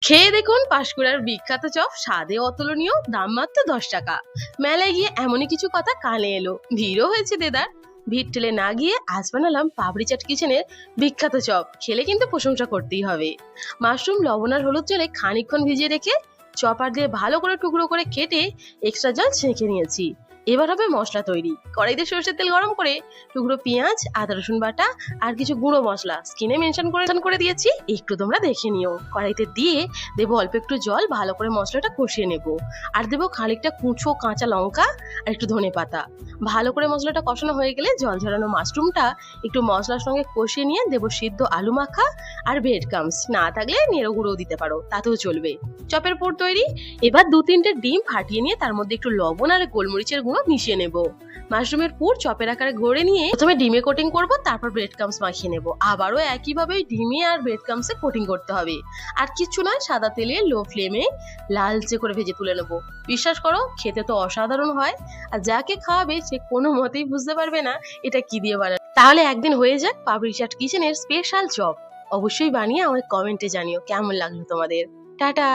খেয়ে দেখুন পাঁশকুড়ার বিখ্যাত চপ, স্বাদে অতুলনীয়, দাম মাত্র 10 টাকা। মেলায় গিয়ে এমনই কিছু কথা কানে এলো, ভিড়ও হয়েছে দেদার। ভিড় ঠেলে না গিয়ে আজ বানালাম পাপড়ি চাট কিচেনের বিখ্যাত চপ। খেলে কিন্তু প্রশংসা করতেই হবে। মাশরুম লবণ আর হলুদ জলে খানিকক্ষণ ভিজিয়ে রেখে চপার দিয়ে ভালো করে টুকরো করে কেটে এক্সট্রা জল ছেঁকে নিয়েছি। এবার হবে মশলা তৈরি। কড়াইতে সরষের তেল গরম করে টুকরো পেঁয়াজ, আদা রসুন বাটা আর কিছু গুঁড়ো মশলা স্ক্রিনে মেনশন করে দিয়েছি, একটু তোমরা দেখে নিও। কড়াইতে দিয়ে দেবো অল্প একটু জল, ভালো করে মশলাটা কষিয়ে নেব। আর দেবো খানিকটা কুচো কাঁচা লঙ্কা আর একটু ধনে পাতা। ভালো করে মশলাটা কষানো হয়ে গেলে জল ঝরানো মাশরুমটা একটু মশলার সঙ্গে কষিয়ে নিয়ে দেবো সিদ্ধ আলু মাখা আর ব্রেড ক্রাম্বস, না থাকলে নেড়ো গুঁড়ো দিতে পারো, তাতেও চলবে। চপের পুর তৈরি। এবার 2-3টে ডিম ফাটিয়ে নিয়ে তার মধ্যে একটু লবণ আর গোলমরিচের গুঁড়ো মিশিয়ে নেব। মাশরুমের পুর চপের আকারে গড়ে নিয়ে প্রথমে ডিমে কোটিং করব, তারপর ব্রেড ক্রাম্বস মাখিয়ে নেব। আবারও একইভাবে ডিমে আর ব্রেড ক্রাম্বসে কোটিং করতে হবে। আর কিচ্ছু নয়, সাদা তেলে লো ফ্লেমে লালচে করে ভেজে তুলে নেব। বিশ্বাস করো, খেতে তো অসাধারণ হয়। আর যাকে খাওয়াবে সে কোনো মতেই বুঝতে পারবে না এটা কি দিয়ে বানানো। তাহলে একদিন হয়ে যাক পাপড়ি চাট কিচেনের স্পেশাল চপ। অবশ্যই বানিয়ে আমায় কমেন্টে জানিও কেমন লাগলো তোমাদের। টাটা।